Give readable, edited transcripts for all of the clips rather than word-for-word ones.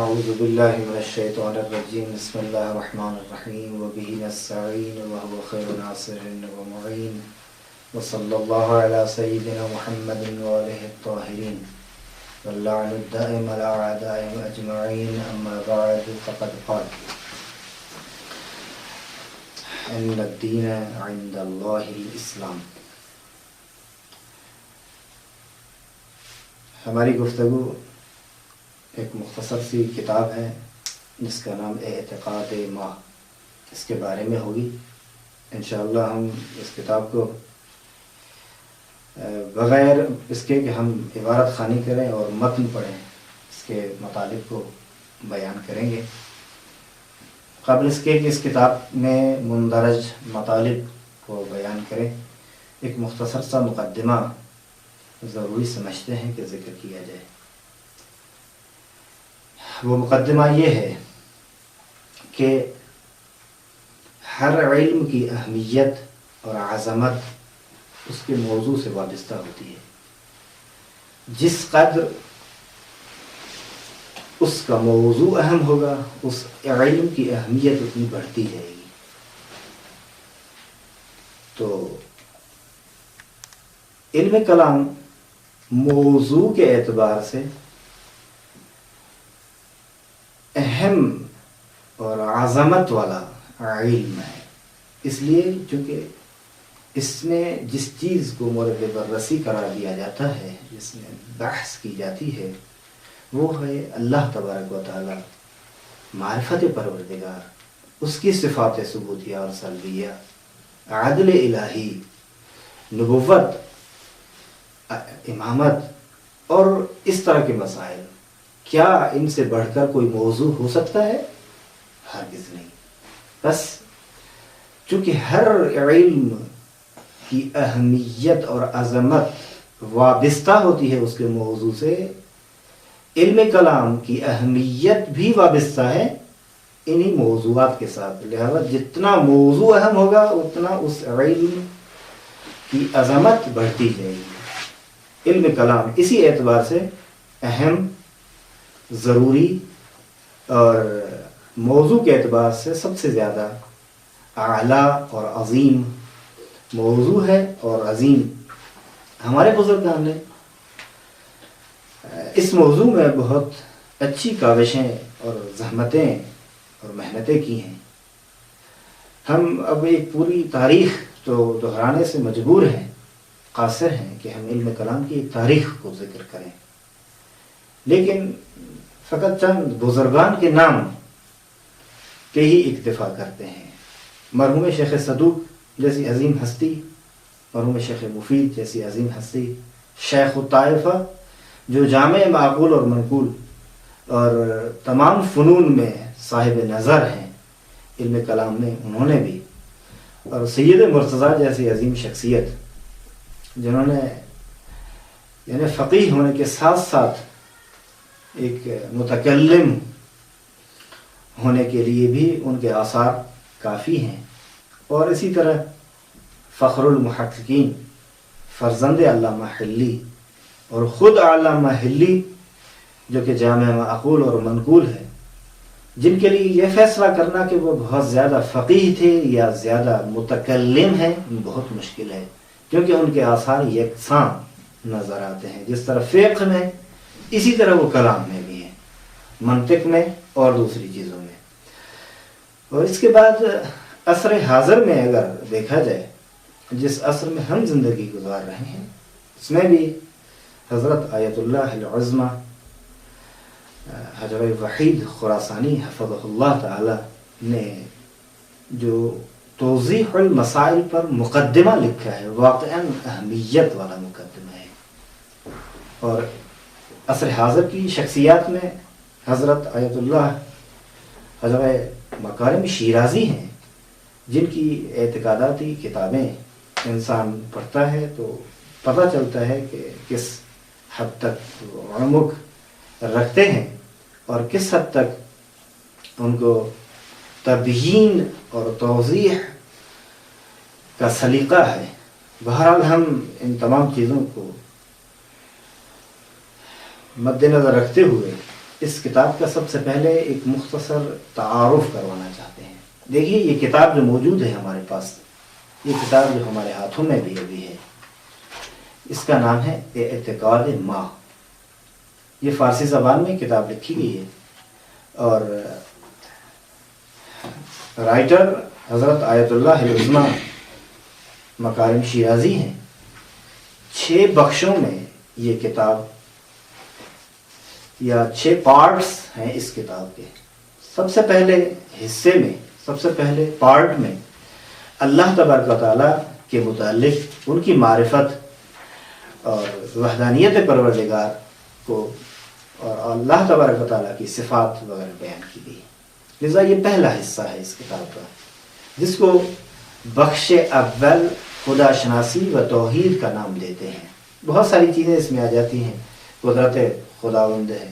اعوذ باللہ من الشیطان الرجیم بسم اللہ الرحمن الرحیم وبہ نستعین وهو خیر ناصر ومعین وصلی اللہ علی سیدنا محمد وآلہ الطاہرین واللعن الدائم علی اعدائهم اجمعین اما بعد فقد قال ان الدین عند اللہ الاسلام۔ ہماری گفتگو ایک مختصر سی کتاب ہے جس کا نام اعتقاد ماہ، اس کے بارے میں ہوگی انشاءاللہ۔ ہم اس کتاب کو بغیر اس کے کہ ہم عبارت خوانی کریں اور متن پڑھیں اس کے مطالب کو بیان کریں گے۔ قبل اس کے کہ اس کتاب میں مندرج مطالب کو بیان کریں، ایک مختصر سا مقدمہ ضروری سمجھتے ہیں کہ ذکر کیا جائے۔ وہ مقدمہ یہ ہے کہ ہر علم کی اہمیت اور عظمت اس کے موضوع سے وابستہ ہوتی ہے۔ جس قدر اس کا موضوع اہم ہوگا اس علم کی اہمیت اتنی بڑھتی جائے گی۔ تو علم کلام موضوع کے اعتبار سے اہم اور عظمت والا علم ہے، اس لیے چونکہ اس میں جس چیز کو مورد بررسی قرار دیا جاتا ہے، جس میں بحث کی جاتی ہے، وہ ہے اللہ تبارک و تعالی، معرفت پروردگار، اس کی صفات ثبوتیہ اور سلبیہ، عدل الہی، نبوت، امامت اور اس طرح کے مسائل۔ کیا ان سے بڑھ کر کوئی موضوع ہو سکتا ہے؟ ہرگز نہیں۔ بس چونکہ ہر علم کی اہمیت اور عظمت وابستہ ہوتی ہے اس کے موضوع سے، علم کلام کی اہمیت بھی وابستہ ہے انہی موضوعات کے ساتھ۔ لہذا جتنا موضوع اہم ہوگا اتنا اس علم کی عظمت بڑھتی جائے گی۔ علم کلام اسی اعتبار سے اہم، ضروری اور موضوع کے اعتبار سے سب سے زیادہ اعلیٰ اور عظیم موضوع ہے اور عظیم۔ ہمارے بزرگان نے اس موضوع میں بہت اچھی کاوشیں اور زحمتیں اور محنتیں کی ہیں۔ ہم اب ایک پوری تاریخ تو دہرانے سے مجبور ہیں، قاصر ہیں کہ ہم علم کلام کی ایک تاریخ کو ذکر کریں، لیکن فقط چند بزرگان کے نام کے ہی اکتفا کرتے ہیں۔ مرحوم شیخ صدوق جیسی عظیم ہستی، مرحوم شیخ مفید جیسی عظیم ہستی، شیخ الطائفہ جو جامع معقول اور منقول اور تمام فنون میں صاحب نظر ہیں علم کلام میں، انہوں نے بھی، اور سید مرتضیٰ جیسی عظیم شخصیت جنہوں نے یعنی فقیہ ہونے کے ساتھ ساتھ ایک متکلم ہونے کے لیے بھی ان کے آثار کافی ہیں۔ اور اسی طرح فخر المحققین فرزند علامہ حلی اور خود علامہ حلی جو کہ جامع معقول اور منقول ہے، جن کے لیے یہ فیصلہ کرنا کہ وہ بہت زیادہ فقیہ تھے یا زیادہ متکلم ہیں بہت مشکل ہے، کیونکہ ان کے آثار یکساں نظر آتے ہیں۔ جس طرح فقہ میں اسی طرح وہ کلام میں بھی ہیں، منطق میں اور دوسری چیزوں میں۔ اور اس کے بعد عصر حاضر میں اگر دیکھا جائے، جس عصر میں ہم زندگی گزار رہے ہیں، اس میں بھی حضرت آیت اللہ العظمہ حضرت وحید خراسانی حفظہ اللہ تعالی نے جو توضیح المسائل پر مقدمہ لکھا ہے، واقعاً اہمیت والا مقدمہ ہے۔ اور عصر حاضر کی شخصیات میں حضرت آیت اللہ حضرت مکارم شیرازی ہیں، جن کی اعتقاداتی کتابیں انسان پڑھتا ہے تو پتہ چلتا ہے کہ کس حد تک وہ عمق رکھتے ہیں اور کس حد تک ان کو تبیین اور توضیح کا سلیقہ ہے۔ بہرحال ہم ان تمام چیزوں کو مد نظر رکھتے ہوئے اس کتاب کا سب سے پہلے ایک مختصر تعارف کروانا چاہتے ہیں۔ دیکھیے یہ کتاب جو موجود ہے ہمارے پاس، یہ کتاب جو ہمارے ہاتھوں میں بھی ابھی ہے، اس کا نام ہے اعتقاد ما۔ یہ فارسی زبان میں کتاب لکھی گئی ہے اور رائٹر حضرت آیت اللہ العظمیٰ مکارم شیرازی ہیں۔ 6 بخشوں میں یہ کتاب یا 6 پارٹس ہیں اس کتاب کے۔ سب سے پہلے حصے میں، سب سے پہلے پارٹ میں اللہ تبارک و تعالیٰ کے متعلق ان کی معرفت اور وحدانیت پروردگار کو اور اللہ تبارک و تعالیٰ کی صفات وغیرہ بیان کی گئی۔ لذا یہ پہلا حصہ ہے اس کتاب کا، جس کو بخش اول خدا شناسی و توحید کا نام دیتے ہیں۔ بہت ساری چیزیں اس میں آ جاتی ہیں، قدرت خداوند ہے،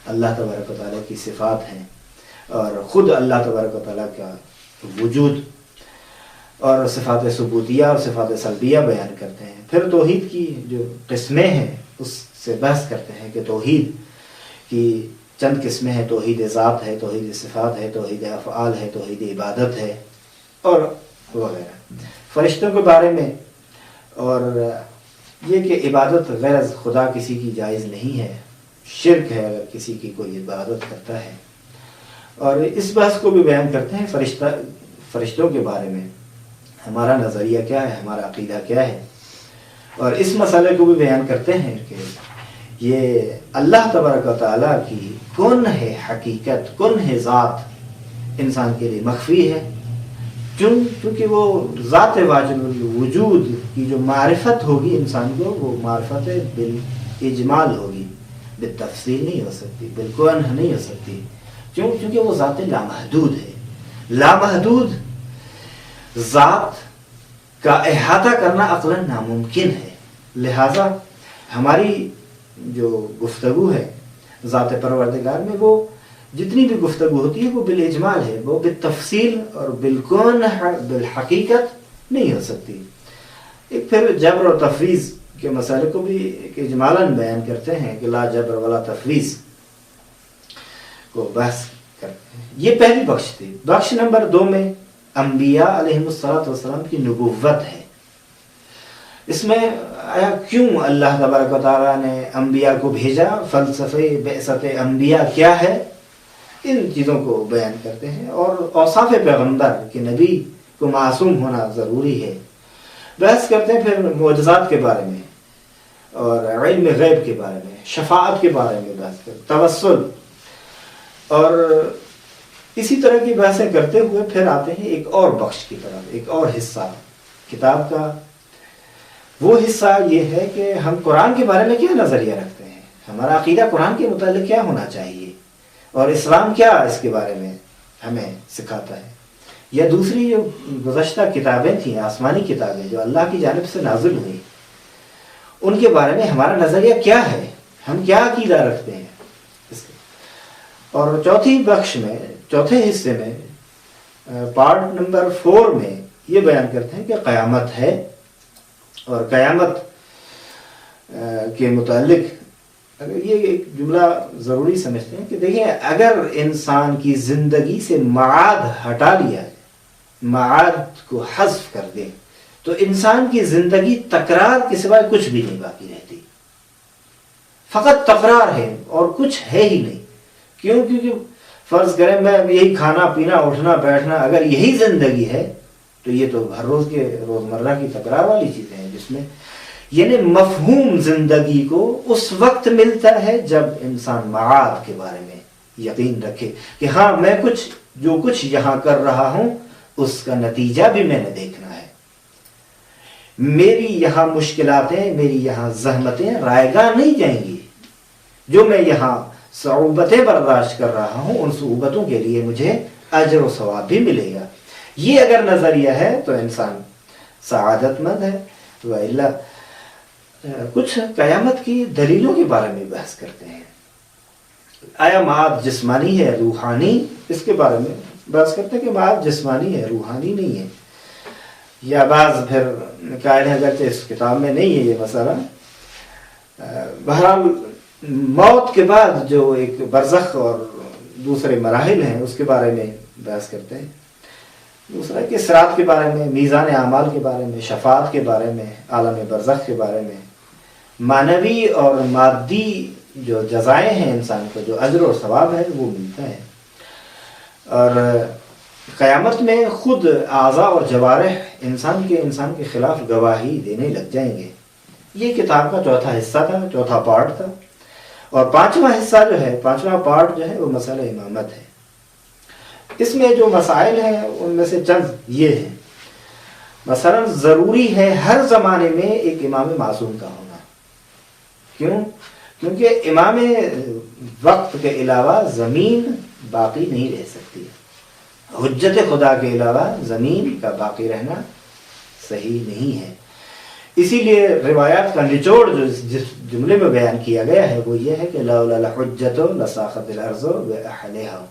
اللہ تبارک و تعالیٰ کی صفات ہیں، اور خود اللہ تبارک و تعالیٰ کا وجود اور صفات ثبوتیہ اور صفات سلبیہ بیان کرتے ہیں۔ پھر توحید کی جو قسمیں ہیں اس سے بحث کرتے ہیں کہ توحید کی چند قسمیں ہیں، توحید ذات ہے، توحید صفات ہے، توحید افعال ہے، توحید عبادت ہے اور وغیرہ۔ فرشتوں کے بارے میں اور یہ کہ عبادت غیر خدا کسی کی جائز نہیں ہے، شرک ہے اگر کسی کی کوئی عبادت کرتا ہے، اور اس بحث کو بھی بیان کرتے ہیں فرشتوں کے بارے میں ہمارا نظریہ کیا ہے، ہمارا عقیدہ کیا ہے، اور اس مسئلے کو بھی بیان کرتے ہیں کہ یہ اللہ تبارک و تعالیٰ کی کون ہے حقیقت، کون ہے ذات انسان کے لیے مخفی ہے، چونکہ وہ ذات واجب الوجود کی جو معرفت ہوگی انسان کو، وہ معرفت بالاجمال ہوگی، بالتفصیل نہیں ہو سکتی، بالکنہ نہیں ہو سکتی، چونکہ وہ ذات لامحدود ہے۔ لامحدود ذات کا احاطہ کرنا عقلاً ناممکن ہے، لہذا ہماری جو گفتگو ہے ذات پروردگار میں، وہ جتنی بھی گفتگو ہوتی ہے وہ بالاجمال ہے، وہ بالتفصیل اور بالکون بالحقیقت نہیں ہو سکتی۔ ایک پھر جبر اور تفویض کے مسئلے کو بھی ایک اجمالاً بیان کرتے ہیں کہ لا جبر ولا تفویض کو بحث کرتے ہیں۔ یہ پہلی بخش تھی۔ بخش نمبر 2 میں انبیاء علیہ السلام کی نبوت ہے۔ اس میں آیا کیوں اللہ تبارک و تعالیٰ نے انبیاء کو بھیجا، فلسفہ بعثت انبیاء کیا ہے، ان چیزوں کو بیان کرتے ہیں، اور اوصاف پیغمبر کہ نبی کو معصوم ہونا ضروری ہے بحث کرتے ہیں۔ پھر معجزات کے بارے میں اور علم غیب کے بارے میں، شفاعت کے بارے میں بحث کرتے ہیں، توسل، اور اسی طرح کی بحثیں کرتے ہوئے پھر آتے ہیں ایک اور بخش کی طرف، ایک اور حصہ کتاب کا۔ وہ حصہ یہ ہے کہ ہم قرآن کے بارے میں کیا نظریہ رکھتے ہیں، ہمارا عقیدہ قرآن کے متعلق کیا ہونا چاہیے، اور اسلام کیا اس کے بارے میں ہمیں سکھاتا ہے، یا دوسری جو گزشتہ کتابیں تھیں، آسمانی کتابیں جو اللہ کی جانب سے نازل ہوئی، ان کے بارے میں ہمارا نظریہ کیا ہے، ہم کیا عقیدہ رکھتے ہیں اس کے۔ اور چوتھی بخش میں، چوتھے حصے میں، پارٹ نمبر 4 میں یہ بیان کرتے ہیں کہ قیامت ہے، اور قیامت کے متعلق اگر یہ ایک جملہ ضروری سمجھتے ہیں کہ دیکھیں، اگر انسان کی زندگی سے معاد ہٹا لیا جائے، معاد کو حذف کر دیں، تو انسان کی زندگی تکرار کے سوائے کچھ بھی نہیں باقی رہتی، فقط تکرار ہے اور کچھ ہے ہی نہیں۔ کیونکہ فرض کریں میں یہی کھانا پینا اٹھنا بیٹھنا، اگر یہی زندگی ہے تو یہ تو ہر روز کے روزمرہ کی تکرار والی چیزیں ہیں، جس میں یعنی مفہوم زندگی کو اس وقت ملتا ہے جب انسان معاد کے بارے میں یقین رکھے کہ ہاں میں جو کچھ یہاں کر رہا ہوں اس کا نتیجہ بھی میں نے دیکھنا ہے، میری یہاں مشکلاتیں، میری یہاں زحمتیں رائے گاہ نہیں جائیں گی، جو میں یہاں صعوبتیں برداشت کر رہا ہوں ان صعوبتوں کے لیے مجھے اجر و ثواب بھی ملے گا۔ یہ اگر نظریہ ہے تو انسان سعادت مند ہے۔ وإلا کچھ قیامت کی دلیلوں کے بارے میں بحث کرتے ہیں، آیا معاد جسمانی ہے روحانی، اس کے بارے میں بحث کرتے ہیں کہ معاد جسمانی ہے روحانی نہیں ہے، یا بعض پھر قائل ہیں اگرچہ اس کتاب میں نہیں ہے یہ مسئلہ، بہرحال موت کے بعد جو ایک برزخ اور دوسرے مراحل ہیں اس کے بارے میں بحث کرتے ہیں. دوسرا کہ صراط کے بارے میں، میزان اعمال کے بارے میں، شفاعت کے بارے میں، عالم برزخ کے بارے میں، معنوی اور مادی جو جزائیں ہیں انسان کو، جو اجر اور ثواب ہے وہ ملتا ہے. اور قیامت میں خود اعضاء اور جوارح انسان کے خلاف گواہی دینے لگ جائیں گے. یہ کتاب کا چوتھا حصہ تھا، چوتھا پارٹ تھا. اور پانچواں حصہ جو ہے، پانچواں پارٹ جو ہے وہ مسئلہ امامت ہے. اس میں جو مسائل ہیں ان میں سے چند یہ ہیں. مثلا ضروری ہے ہر زمانے میں ایک امام معصوم کا ہونا. کیوں؟ کیونکہ امام وقت کے علاوہ زمین باقی نہیں رہ سکتی. حجت خدا کے علاوہ زمین کا باقی رہنا صحیح نہیں ہے. اسی لیے روایات کا نچوڑ جو جس جملے میں بیان کیا گیا ہے وہ یہ ہے کہ لولا الحجۃ لساخت الارض باہلھا.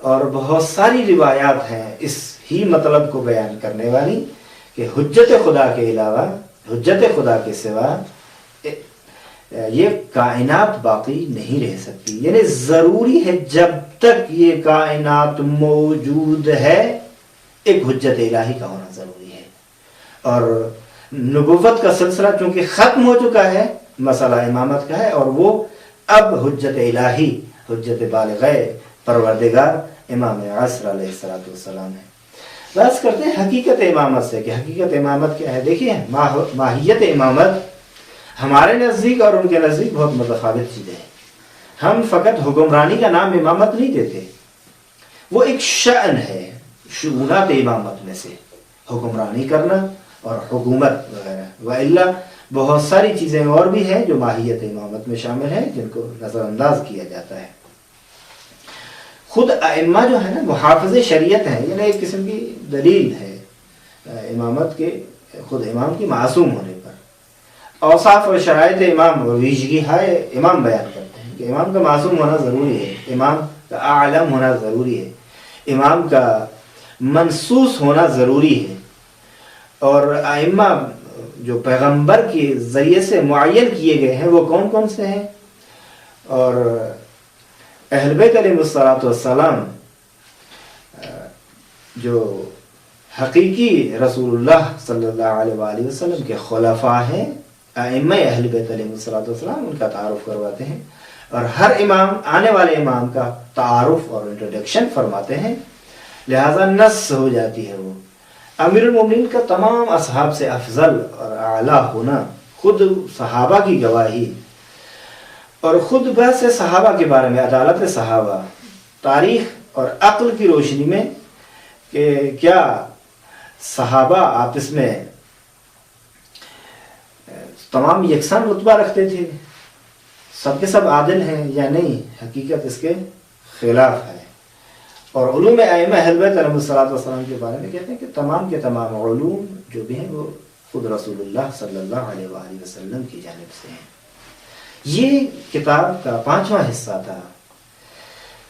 اور بہت ساری روایات ہیں اس ہی مطلب کو بیان کرنے والی کہ حجت خدا کے علاوہ، حجت خدا کے سوا یہ کائنات باقی نہیں رہ سکتی. یعنی ضروری ہے جب تک یہ کائنات موجود ہے ایک حجت الہی کا ہونا ضروری ہے. اور نبوت کا سلسلہ چونکہ ختم ہو چکا ہے، مسئلہ امامت کا ہے، اور وہ اب حجت الہی، حجت بالغہ پروردگار امام عصر علیہ الصلوۃ والسلام ہے. بات کرتے ہیں حقیقت امامت سے کہ حقیقت امامت کیا ہے. دیکھیے ماہیت امامت ہمارے نزدیک اور ان کے نزدیک بہت متفاوت چیزیں ہیں. ہم فقط حکمرانی کا نام امامت نہیں دیتے، وہ ایک شأن ہے شؤونات امامت میں سے، حکمرانی کرنا اور حکومت وغیرہ. وإلا بہت ساری چیزیں اور بھی ہیں جو ماہیت امامت میں شامل ہیں جن کو نظر انداز کیا جاتا ہے. خود ائمہ جو ہے نا محافظ شریعت ہیں، یعنی ایک قسم کی دلیل ہے امامت کے، خود امام کی معصوم ہونے پر. اوصاف و شرائط امام اور ویژگی‌های امام بیان کرتے ہیں کہ امام کا معصوم ہونا ضروری ہے، امام کا عالم ہونا ضروری ہے، امام کا منصوص ہونا ضروری ہے. اور ائمہ جو پیغمبر کے ذریعے سے معین کیے گئے ہیں وہ کون کون سے ہیں. اور اہل بیت علیہ الصلوۃ والسلام جو حقیقی رسول اللہ صلی اللہ علیہ وآلہ وسلم کے خلفاء ہیں، ائمہ اہل بیت علیہ الصلوۃ والسلام، ان کا تعارف کرواتے ہیں. اور ہر امام آنے والے امام کا تعارف اور انٹروڈکشن فرماتے ہیں، لہذا نص ہو جاتی ہے. وہ امیر المومنین کا تمام اصحاب سے افضل اور اعلیٰ ہونا، خود صحابہ کی گواہی اور خود بحث صحابہ کے بارے میں، عدالت صحابہ، تاریخ اور عقل کی روشنی میں کہ کیا صحابہ آپس میں تمام یکساں رتبہ رکھتے تھے، سب کے سب عادل ہیں یا نہیں، حقیقت اس کے خلاف ہے. اور علوم ائمہ اہل بیت علیہ الصلوۃ والسلام کے بارے میں کہتے ہیں کہ تمام کے تمام علوم جو بھی ہیں وہ خود رسول اللہ صلی اللہ علیہ وآلہ وسلم کی جانب سے ہیں. یہ کتاب کا پانچواں حصہ تھا.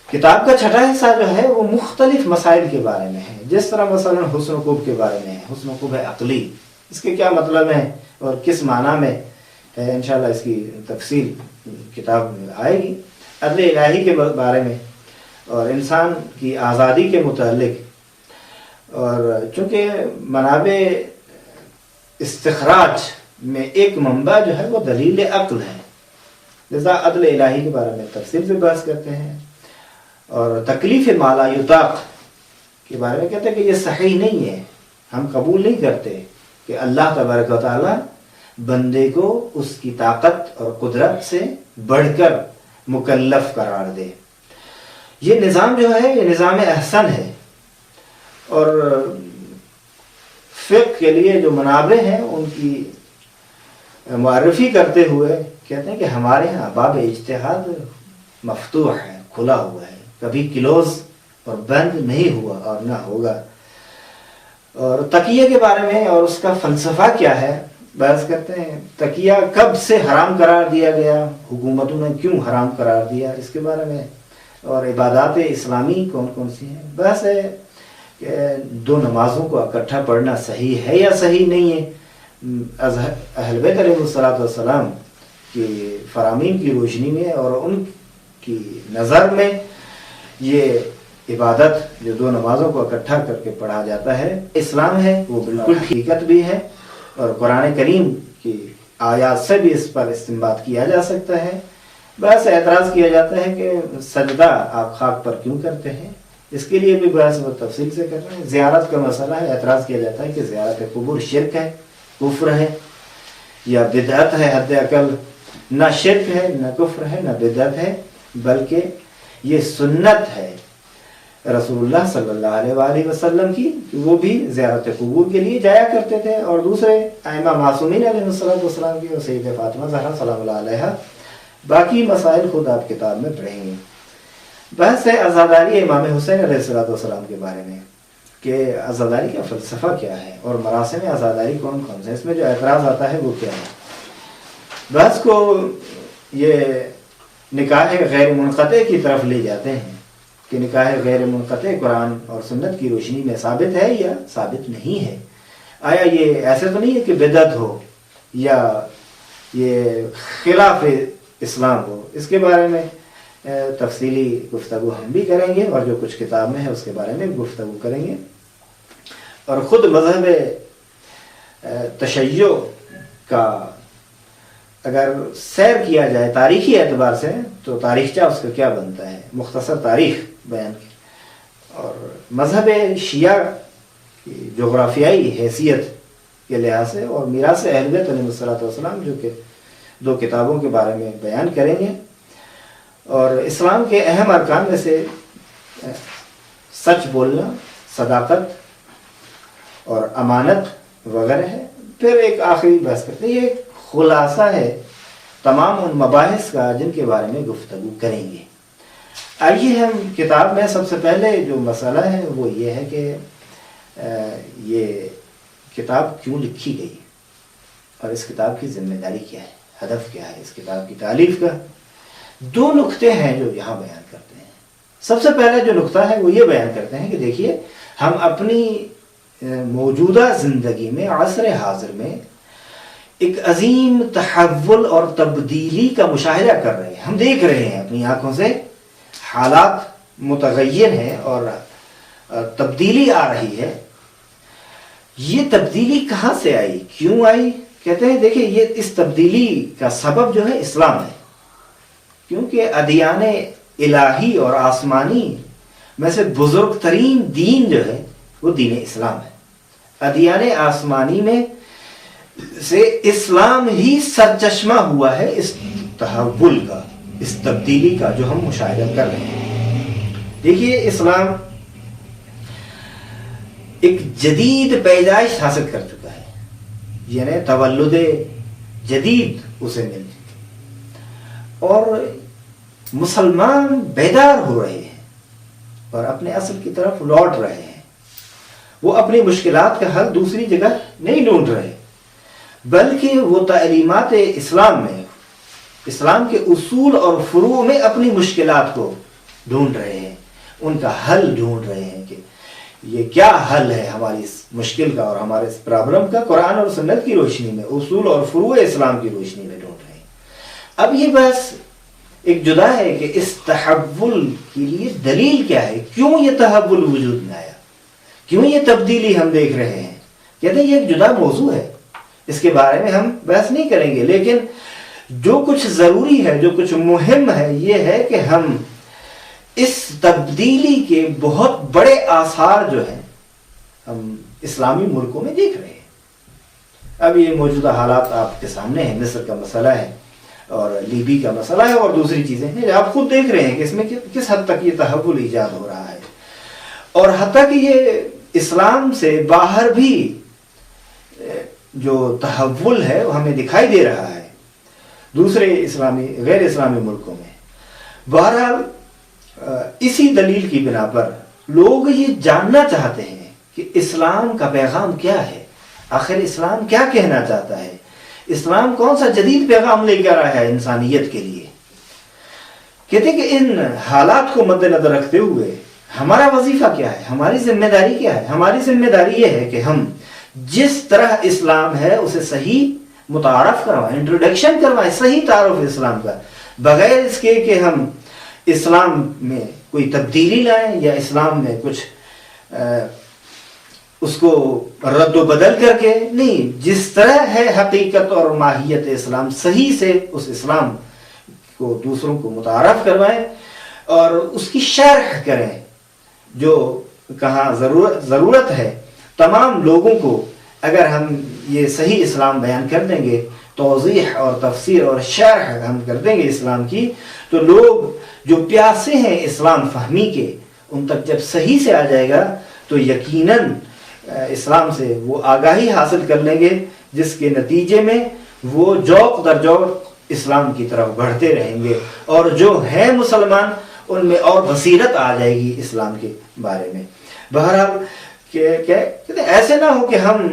کتاب کا چھٹا حصہ جو ہے وہ مختلف مسائل کے بارے میں ہے. جس طرح مثلا حسن و خوب کے بارے میں ہے، حسن و خوب عقلی، اس کے کیا مطلب ہیں اور کس معنی میں ہے، انشاءاللہ اس کی تفصیل کتاب میں آئے گی. عدل الہی کے بارے میں اور انسان کی آزادی کے متعلق. اور چونکہ منابع استخراج میں ایک منبع جو ہے وہ دلیل عقل ہے، لذا عدل الہی کے بارے میں تفصیل سے بحث کرتے ہیں. اور تکلیف ما لا یطاق کے بارے میں کہتے ہیں کہ یہ صحیح نہیں ہے، ہم قبول نہیں کرتے کہ اللہ تبارک و تعالی بندے کو اس کی طاقت اور قدرت سے بڑھ کر مکلف قرار دے. یہ نظام جو ہے یہ نظام احسن ہے. اور فقہ کے لیے جو منابع ہیں ان کی معرفی کرتے ہوئے کہتے ہیں کہ ہمارے ہاں باب اجتہاد مفتوح ہے، کھلا ہوا ہے، کبھی کلوز اور بند نہیں ہوا اور نہ ہوگا. اور تقیہ کے بارے میں اور اس کا فلسفہ کیا ہے بحث کرتے ہیں. تقیہ کب سے حرام قرار دیا گیا، حکومتوں نے کیوں حرام قرار دیا، اس کے بارے میں. اور عبادات اسلامی کون کون سی ہیں. بحث ہے کہ دو نمازوں کو اکٹھا پڑھنا صحیح ہے یا صحیح نہیں ہے. اہل بیت علیہ الصلوۃ والسلام کی فرامین کی روشنی میں اور ان کی نظر میں یہ عبادت جو 2 نمازوں کو اکٹھا کر کے پڑھا جاتا ہے اسلام ہے، وہ بالکل حقیقت بھی ہے، اور قرآن کریم کی آیات سے بھی اس پر استنباط کیا جا سکتا ہے۔ بس اعتراض کیا جاتا ہے کہ سجدہ آپ خاک پر کیوں کرتے ہیں، اس کے لیے بھی بحث و تفصیل سے کر رہے ہیں۔ زیارت کا مسئلہ ہے، اعتراض کیا جاتا ہے کہ زیارت قبور شرک ہے، کفر ہے یا بدعت ہے، حد اقل نہ شرک ہے، نہ کفر ہے، نہ بدعت ہے، بلکہ یہ سنت ہے رسول اللہ صلی اللہ علیہ وآلہ وسلم کی، وہ بھی زیارت قبور کے لیے جایا کرتے تھے، اور دوسرے ائمہ معصومین علیہ السلام کی، اور سید فاطمہ زہرا سلام اللہ علیہا۔ باقی مسائل خود آپ کتاب میں پڑھیں گے۔ بحث ہے عزاداری امام حسین علیہ السلام کے بارے میں کہ عزاداری کا فلسفہ کیا ہے اور مراسم عزاداری کون کون سے، اس میں جو اعتراض آتا ہے وہ کیا ہے۔ بحث کو یہ نکاح غیر منقطع کی طرف لے جاتے ہیں کہ نکاح غیر منقطع قرآن اور سنت کی روشنی میں ثابت ہے یا ثابت نہیں ہے۔ آیا یہ ایسے تو نہیں ہے کہ بدعت ہو یا یہ خلاف اسلام ہو، اس کے بارے میں تفصیلی گفتگو ہم بھی کریں گے، اور جو کچھ کتاب میں ہے اس کے بارے میں گفتگو کریں گے۔ اور خود مذہب تشیع کا اگر سیر کیا جائے تاریخی اعتبار سے تو تاریخچہ اس کا کیا بنتا ہے، مختصر تاریخ بیان کی، اور مذہب شیعہ کی جغرافیائی حیثیت کے لحاظ سے اور میراث اہل بیت علیہ السلام جو کہ 2 کتابوں کے بارے میں بیان کریں گے، اور اسلام کے اہم ارکان میں سے سچ بولنا، صداقت اور امانت وغیرہ ہے۔ پھر ایک آخری بحث کرتے ہیں، یہ ایک خلاصہ ہے تمام ان مباحث کا جن کے بارے میں گفتگو کریں گے۔ آئیے ہم کتاب میں سب سے پہلے جو مسئلہ ہے وہ یہ ہے کہ یہ کتاب کیوں لکھی گئی اور اس کتاب کی ذمہ داری کیا ہے، ہدف کیا ہے اس کتاب کی تالیف کا۔ 2 نقطے ہیں جو یہاں بیان کرتے ہیں۔ سب سے پہلے جو نقطہ ہے وہ یہ بیان کرتے ہیں کہ دیکھیے ہم اپنی موجودہ زندگی میں عصر حاضر میں ایک عظیم تحول اور تبدیلی کا مشاہدہ کر رہے ہیں، ہم دیکھ رہے ہیں اپنی آنکھوں سے، حالات متغیر ہیں اور تبدیلی آ رہی ہے۔ یہ تبدیلی کہاں سے آئی، کیوں آئی؟ کہتے ہیں دیکھیں یہ اس تبدیلی کا سبب جو ہے اسلام ہے، کیونکہ ادیان الہی اور آسمانی میں سے بزرگ ترین دین جو ہے وہ دین اسلام ہے۔ ادیان آسمانی میں سے اسلام ہی سرچشمہ ہوا ہے اس تحول کا، اس تبدیلی کا جو ہم مشاہدہ کر رہے ہیں۔ دیکھیے اسلام ایک جدید پیدائش حاصل کر چکا ہے، یعنی تولد جدید اسے مل چکی، اور مسلمان بیدار ہو رہے ہیں اور اپنے اصل کی طرف لوٹ رہے ہیں۔ وہ اپنی مشکلات کا حل دوسری جگہ نہیں ڈھونڈ رہے، بلکہ وہ تعلیمات اسلام میں، اسلام کے اصول اور فروع میں اپنی مشکلات کو ڈھونڈ رہے ہیں، ان کا حل ڈھونڈ رہے ہیں کہ یہ کیا حل ہے ہماری اس مشکل کا اور ہمارے اس پرابلم کا، قرآن اور سنت کی روشنی میں، اصول اور فروع اسلام کی روشنی میں ڈھونڈ رہے ہیں۔ اب یہ بس ایک جدا ہے کہ اس تحول کے لیے دلیل کیا ہے، کیوں یہ تحول وجود میں آیا، کیوں یہ تبدیلی ہم دیکھ رہے ہیں۔ کہتے ہیں یہ ایک جدا موضوع ہے، اس کے بارے میں ہم بحث نہیں کریں گے، لیکن جو کچھ ضروری ہے، جو کچھ مہم ہے، یہ ہے کہ ہم اس تبدیلی کے بہت بڑے آثار جو ہیں ہم اسلامی ملکوں میں دیکھ رہے ہیں۔ اب یہ موجودہ حالات آپ کے سامنے ہیں، مصر کا مسئلہ ہے اور لیبی کا مسئلہ ہے اور دوسری چیزیں ہیں، آپ خود دیکھ رہے ہیں کہ اس میں کس حد تک یہ تحول ایجاد ہو رہا ہے، اور حتیٰ کہ یہ اسلام سے باہر بھی جو تحول ہے وہ ہمیں دکھائی دے رہا ہے دوسرے غیر اسلامی ملکوں میں۔ بہرحال اسی دلیل کی بنا پر لوگ یہ جاننا چاہتے ہیں کہ اسلام کا پیغام کیا ہے، آخر اسلام کیا کہنا چاہتا ہے، اسلام کون سا جدید پیغام لے کر آیا ہے انسانیت کے لیے۔ کہتے ہیں کہ ان حالات کو مد نظر رکھتے ہوئے ہمارا وظیفہ کیا ہے، ہماری ذمہ داری کیا ہے۔ ہماری ذمہ داری یہ ہے کہ ہم جس طرح اسلام ہے اسے صحیح متعارف کروائیں، انٹروڈکشن کروائیں صحیح تعارف اسلام کا، بغیر اس کے کہ ہم اسلام میں کوئی تبدیلی لائیں یا اسلام میں کچھ اس کو رد و بدل کر کے نہیں. جس طرح ہے حقیقت اور ماہیت اسلام صحیح سے اس اسلام کو دوسروں کو متعارف کروائیں اور اس کی شرح کریں. جو کہاں ضرورت ہے تمام لوگوں کو اگر ہم یہ صحیح اسلام بیان کر دیں گے، توضیح اور تفسیر اور شرح ہم کر دیں گے اسلام کی، تو لوگ جو پیاسے ہیں اسلام فہمی کے ان تک جب صحیح سے آ جائے گا تو یقیناً اسلام سے وہ آگاہی حاصل کر لیں گے، جس کے نتیجے میں وہ ذوق در ذوق اسلام کی طرف بڑھتے رہیں گے، اور جو ہیں مسلمان ان میں اور بصیرت آ جائے گی اسلام کے بارے میں. بہرحال ایسے نہ ہو کہ ہم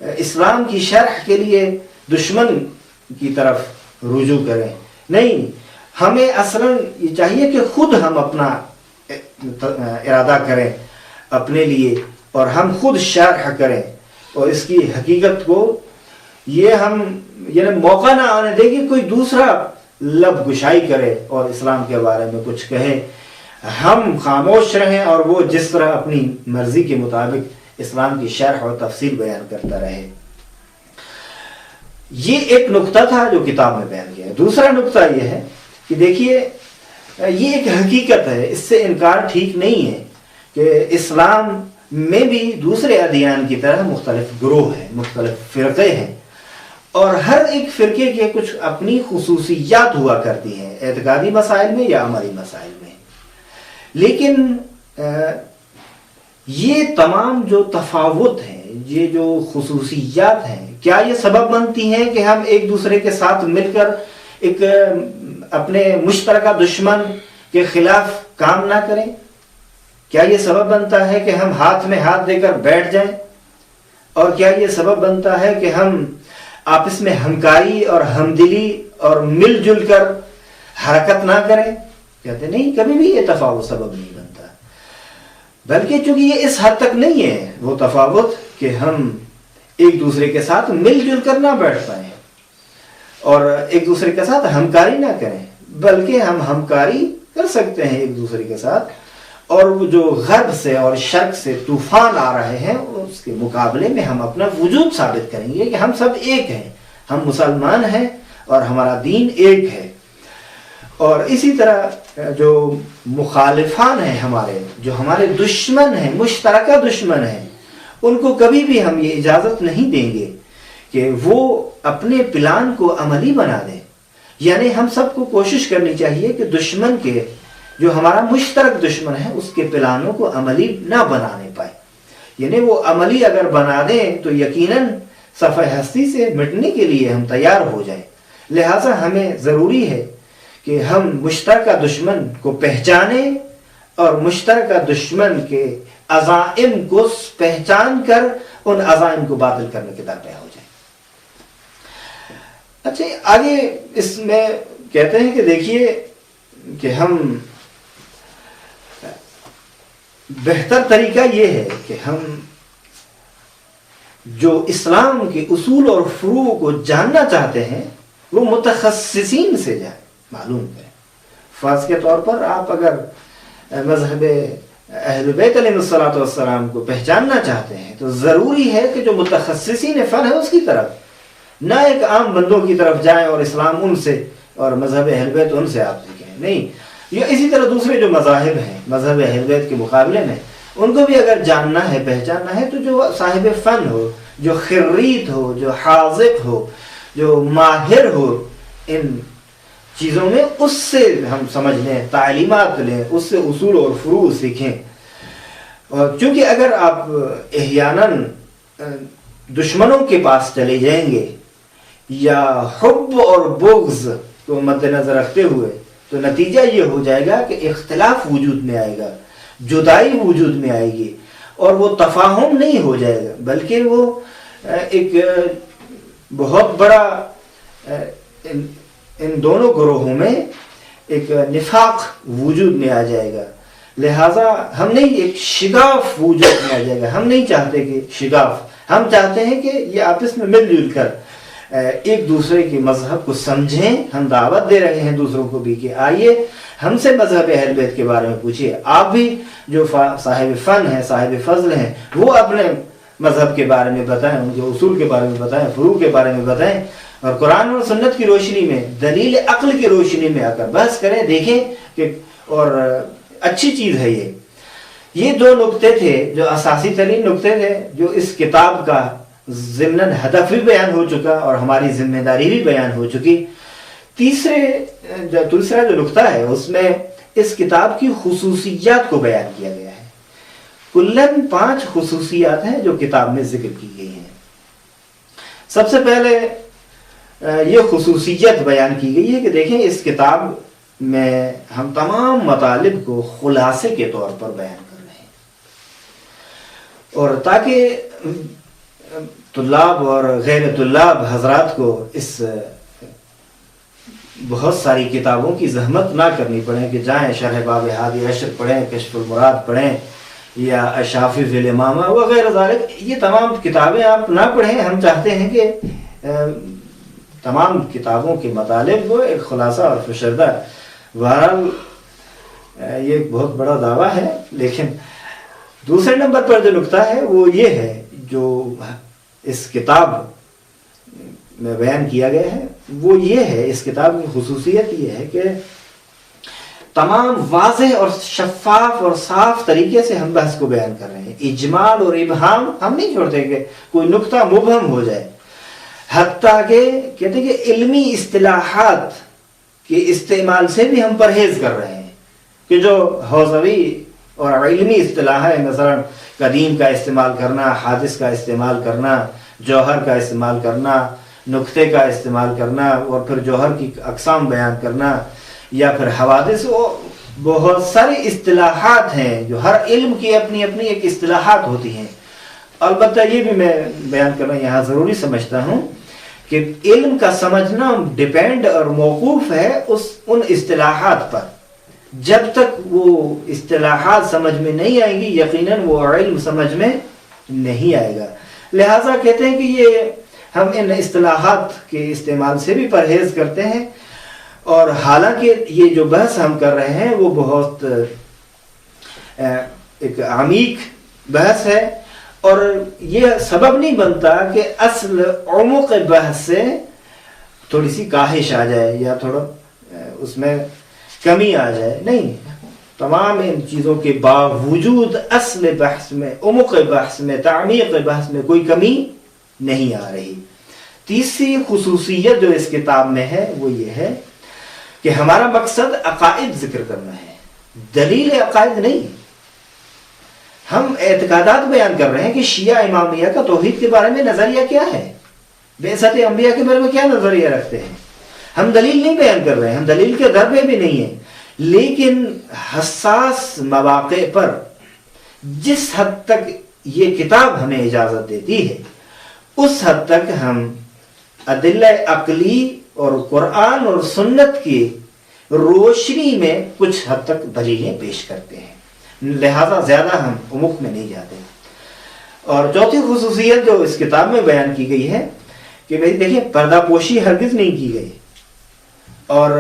اسلام کی شرح کے لیے دشمن کی طرف رجوع کریں. نہیں، ہمیں اصلاً یہ چاہیے کہ خود ہم اپنا ارادہ کریں اپنے لیے اور ہم خود شرح کریں اور اس کی حقیقت کو یہ ہم یعنی موقع نہ آنے دیں کہ کوئی دوسرا لب گشائی کرے اور اسلام کے بارے میں کچھ کہے. ہم خاموش رہیں اور وہ جس طرح اپنی مرضی کے مطابق اسلام کی شرح اور تفصیل بیان کرتا رہے. یہ ایک نقطہ تھا جو کتاب میں بیان کیا ہے. دوسرا نقطہ یہ ہے کہ دیکھیے یہ ایک حقیقت ہے، اس سے انکار ٹھیک نہیں ہے کہ اسلام میں بھی دوسرے ادیان کی طرح مختلف گروہ ہیں، مختلف فرقے ہیں، اور ہر ایک فرقے کے کچھ اپنی خصوصیات ہوا کرتی ہیں اعتقادی مسائل میں یا عملی مسائل میں. لیکن یہ تمام جو تفاوت ہیں، یہ جو خصوصیات ہیں، کیا یہ سبب بنتی ہیں کہ ہم ایک دوسرے کے ساتھ مل کر ایک اپنے مشترکہ دشمن کے خلاف کام نہ کریں؟ کیا یہ سبب بنتا ہے کہ ہم ہاتھ میں ہاتھ دے کر بیٹھ جائیں؟ اور کیا یہ سبب بنتا ہے کہ ہم آپس میں ہمکاری اور ہمدلی اور مل جل کر حرکت نہ کریں؟ کہتے نہیں، کبھی بھی یہ تفاوت سبب نہیں بنتا. بلکہ چونکہ یہ اس حد تک نہیں ہے وہ تفاوت کہ ہم ایک دوسرے کے ساتھ مل جل کر نہ بیٹھ پائیں اور ایک دوسرے کے ساتھ ہمکاری نہ کریں، بلکہ ہم ہمکاری کر سکتے ہیں ایک دوسرے کے ساتھ، اور وہ جو غرب سے اور شرق سے طوفان آ رہے ہیں اس کے مقابلے میں ہم اپنا وجود ثابت کریں گے کہ ہم سب ایک ہیں، ہم مسلمان ہیں اور ہمارا دین ایک ہے. اور اسی طرح جو مخالفان ہیں ہمارے، جو ہمارے دشمن ہیں، مشترکہ دشمن ہیں، ان کو کبھی بھی ہم یہ اجازت نہیں دیں گے کہ وہ اپنے پلان کو عملی بنا دیں. یعنی ہم سب کو کوشش کرنی چاہیے کہ دشمن کے جو ہمارا مشترک دشمن ہے اس کے پلانوں کو عملی نہ بنانے پائے. یعنی وہ عملی اگر بنا دیں تو یقیناً صفحہ ہستی سے مٹنے کے لیے ہم تیار ہو جائیں. لہٰذا ہمیں ضروری ہے کہ ہم مشترکہ دشمن کو پہچانیں اور مشترکہ دشمن کے عزائم کو پہچان کر ان عزائم کو باطل کرنے کے درپے ہو جائیں. اچھا، آگے اس میں کہتے ہیں کہ دیکھیے کہ ہم بہتر طریقہ یہ ہے کہ ہم جو اسلام کے اصول اور فروع کو جاننا چاہتے ہیں وہ متخصصین سے جائیں، معلوم کریں. فرض کے طور پر آپ اگر مذہب اہل بیت علیہ الصلوۃ والسلام کو پہچاننا چاہتے ہیں تو ضروری ہے کہ جو متخصصین فن ہے اس کی طرف، نہ ایک عام بندوں کی طرف جائیں اور اسلام ان سے اور مذہب اہل بیت ان سے آپ سیکھیں. نہیں، یا اسی طرح دوسرے جو مذاہب ہیں مذہب اہل بیت کے مقابلے میں ان کو بھی اگر جاننا ہے، پہچاننا ہے، تو جو صاحب فن ہو، جو خریت ہو، جو حاذق ہو، جو ماہر ہو ان چیزوں میں، اس سے ہم سمجھ لیں، تعلیمات لیں، اس سے اصول اور فروع سیکھیں. اور چونکہ اگر آپ احیاناً دشمنوں کے پاس چلے جائیں گے یا حب اور بغض کو مد نظر رکھتے ہوئے، تو نتیجہ یہ ہو جائے گا کہ اختلاف وجود میں آئے گا، جدائی وجود میں آئے گی، اور وہ تفاہم نہیں ہو جائے گا، بلکہ وہ ایک بہت بڑا ان دونوں گروہوں میں ایک نفاق وجود میں آ جائے گا. لہٰذا ہم نہیں، ایک شگاف وجود میں آ جائے گا. ہم نہیں چاہتے کہ شگاف، ہم چاہتے ہیں کہ یہ آپس میں مل جل کر ایک دوسرے کے مذہب کو سمجھیں. ہم دعوت دے رہے ہیں دوسروں کو بھی کہ آئیے ہم سے مذہب اہل بیت کے بارے میں پوچھیے. آپ بھی جو صاحب فن ہیں، صاحب فضل ہیں، وہ اپنے مذہب کے بارے میں بتائیں، ان کے اصول کے بارے میں بتائیں، فروع کے بارے میں بتائیں، اور قرآن اور سنت کی روشنی میں، دلیل عقل کی روشنی میں آ کر بحث کریں. دیکھیں کہ اور اچھی چیز ہے یہ دو نقطے تھے جو اساسی ترین نقطے تھے، جو اس کتاب کا ضمناً ہدف بھی بیان ہو چکا اور ہماری ذمہ داری بھی بیان ہو چکی. دوسرا جو نقطہ ہے اس میں اس کتاب کی خصوصیات کو بیان کیا گیا ہے. کلاً 5 خصوصیات ہیں جو کتاب میں ذکر کی گئی ہیں. سب سے پہلے یہ خصوصیت بیان کی گئی ہے کہ دیکھیں اس کتاب میں ہم تمام مطالب کو خلاصے کے طور پر بیان کر رہے ہیں، اور تاکہ طلاب اور غیر طلاب حضرات کو اس بہت ساری کتابوں کی زحمت نہ کرنی پڑے کہ جائیں شرح باب ہادی عشر پڑھیں، کشف المراد پڑھیں یا اشافی فی الامامہ وغیرہ ذالک. یہ تمام کتابیں آپ نہ پڑھیں. ہم چاہتے ہیں کہ تمام کتابوں کے مطالب کو ایک خلاصہ اور فشردہ. بہرحال یہ ایک بہت بڑا دعویٰ ہے، لیکن دوسرے نمبر پر جو نقطہ ہے وہ یہ ہے جو اس کتاب میں بیان کیا گیا ہے، وہ یہ ہے، اس کتاب کی خصوصیت یہ ہے کہ تمام واضح اور شفاف اور صاف طریقے سے ہم بحث کو بیان کر رہے ہیں. اجمال اور ابہام ہم نہیں چھوڑتے کہ کوئی نقطہ مبہم ہو جائے. حتیٰ کہ کہتے ہیں کہ علمی اصطلاحات کے استعمال سے بھی ہم پرہیز کر رہے ہیں کہ جو حوزوی اور علمی اصطلاح ہے، مثلا قدیم کا استعمال کرنا، حادث کا استعمال کرنا، جوہر کا استعمال کرنا، نقطے کا استعمال کرنا، اور پھر جوہر کی اقسام بیان کرنا، یا پھر حوادث. وہ بہت ساری اصطلاحات ہیں جو ہر علم کی اپنی اپنی ایک اصطلاحات ہوتی ہیں. البتہ یہ بھی میں بیان کرنا یہاں ضروری سمجھتا ہوں کہ علم کا سمجھنا ڈیپینڈ اور موقوف ہے ان اصطلاحات پر. جب تک وہ اصطلاحات سمجھ میں نہیں آئیں گی یقیناً وہ علم سمجھ میں نہیں آئے گا. لہٰذا کہتے ہیں کہ یہ ہم ان اصطلاحات کے استعمال سے بھی پرہیز کرتے ہیں، اور حالانکہ یہ جو بحث ہم کر رہے ہیں وہ بہت ایک عمیق بحث ہے، اور یہ سبب نہیں بنتا کہ اصل عمق بحث سے تھوڑی سی کاہش آ جائے یا تھوڑا اس میں کمی آ جائے. نہیں، تمام ان چیزوں کے باوجود اصل بحث میں، عمق بحث میں، تعمیق بحث میں کوئی کمی نہیں آ رہی. تیسری خصوصیت جو اس کتاب میں ہے وہ یہ ہے کہ ہمارا مقصد عقائد ذکر کرنا ہے، دلیل عقائد نہیں. ہم اعتقادات بیان کر رہے ہیں کہ شیعہ امامیہ کا توحید کے بارے میں نظریہ کیا ہے، بعثت انبیاء کے بارے میں کیا نظریہ رکھتے ہیں. ہم دلیل نہیں بیان کر رہے ہیں، ہم دلیل کے در پہ بھی نہیں ہیں، لیکن حساس مواقع پر جس حد تک یہ کتاب ہمیں اجازت دیتی ہے اس حد تک ہم ادلہ عقلی اور قرآن اور سنت کی روشنی میں کچھ حد تک دلیلیں پیش کرتے ہیں. لہذا زیادہ ہم عمق میں نہیں جاتے. اور چوتھی خصوصیت جو اس کتاب میں بیان کی گئی ہے کہ بھئی دیکھیں پردہ پوشی ہرگز نہیں کی گئی، اور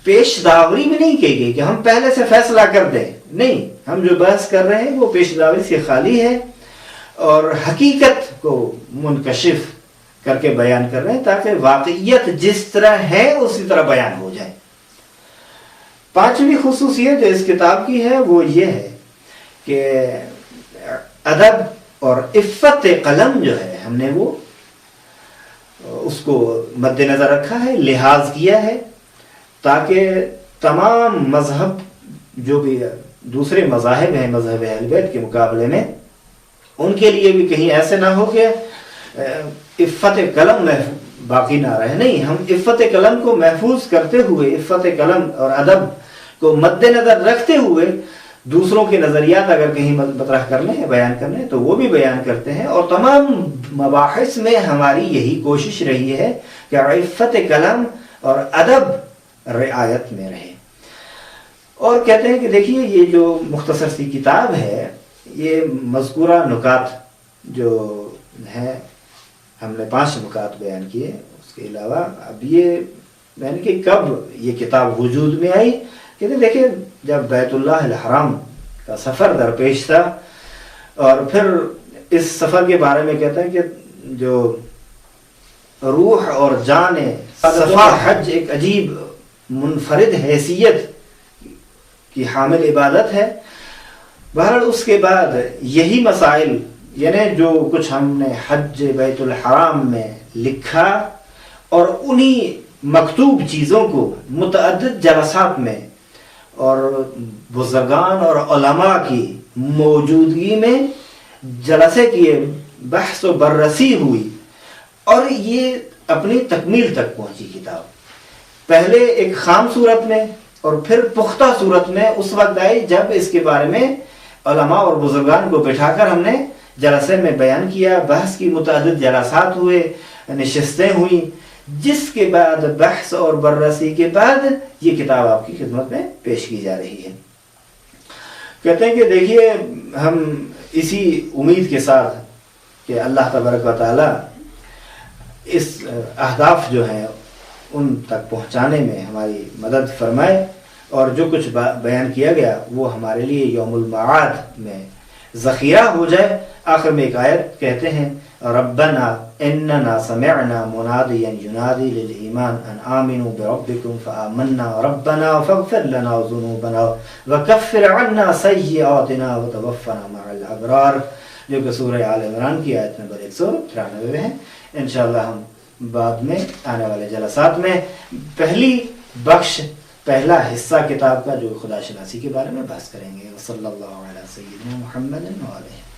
پیش داوری بھی نہیں کی گئی کہ ہم پہلے سے فیصلہ کر دیں. نہیں، ہم جو بحث کر رہے ہیں وہ پیش داوری سے خالی ہے، اور حقیقت کو منکشف کر کے بیان کر رہے ہیں تاکہ واقعیت جس طرح ہے اسی طرح بیان ہو جائے. پانچویں خصوصیت جو اس کتاب کی ہے وہ یہ ہے کہ ادب اور عفت قلم جو ہے ہم نے وہ اس کو مد نظر رکھا ہے، لحاظ کیا ہے، تاکہ تمام مذہب جو بھی دوسرے مذاہب ہیں مذہب اہل بیت کے مقابلے میں، ان کے لیے بھی کہیں ایسے نہ ہو کہ عفت قلم باقی نہ رہے. نہیں، ہم عفت قلم کو محفوظ کرتے ہوئے، عفت قلم اور ادب کو مد نظر رکھتے ہوئے دوسروں کے نظریات اگر کہیں مطرح کرنے ہیں، بیان کرنے ہیں، تو وہ بھی بیان کرتے ہیں. اور تمام مباحث میں ہماری یہی کوشش رہی ہے کہ عفت قلم اور ادب رعایت میں رہے. اور کہتے ہیں کہ دیکھیے یہ جو مختصر سی کتاب ہے، یہ مذکورہ نکات جو ہیں ہم نے 5 نکات بیان کیے. اس کے علاوہ اب یہ یعنی کہ کب یہ کتاب وجود میں آئی، کہتے ہیں دیکھیں جب بیت اللہ الحرام کا سفر درپیش تھا، اور پھر اس سفر کے بارے میں کہتے ہیں کہ جو روح اور جان صفا حج ایک عجیب منفرد حیثیت کی حامل عبادت ہے. بہرحال اس کے بعد یہی مسائل یعنی جو کچھ ہم نے حج بیت الحرام میں لکھا اور انہی مکتوب چیزوں کو متعدد جلسات میں اور بزرگان اور علماء کی موجودگی میں جلسے کیے، بحث و بررسی ہوئی اور یہ اپنی تکمیل تک پہنچی کتاب. پہلے ایک خام صورت میں اور پھر پختہ صورت میں اس وقت آئی جب اس کے بارے میں علماء اور بزرگان کو بٹھا کر ہم نے جلسے میں بیان کیا، بحث کی متعدد جلسات ہوئے، نشستیں ہوئیں، جس کے بعد بحث اور بررسی کے بعد یہ کتاب آپ کی خدمت میں پیش کی جا رہی ہے. کہتے ہیں کہ دیکھیے ہم اسی امید کے ساتھ کہ اللہ تبارک و تعالی اس اہداف جو ہیں ان تک پہنچانے میں ہماری مدد فرمائے، اور جو کچھ بیان کیا گیا وہ ہمارے لیے یوم المعاد میں ذخیرہ ہو جائے. آخر میں ایک آیت کہتے ہیں ربنا اننا سمعنا منادیا ینادی للایمان ان آمنوا بربکم فآمنا ربنا فاغفر لنا ذنوبنا وکفر عنا سیئاتنا وتوفنا مع الابرار، جو کہ سورہ آل عمران کی آیت نمبر 193 ہے. انشاءاللہ ہم بعد میں آنے والے جلسات میں پہلی بخش پہلا حصہ کتاب کا جو خدا شناسی کے بارے میں بحث کریں گے. صلی اللہ علیہ سیدنا محمد وعلیہ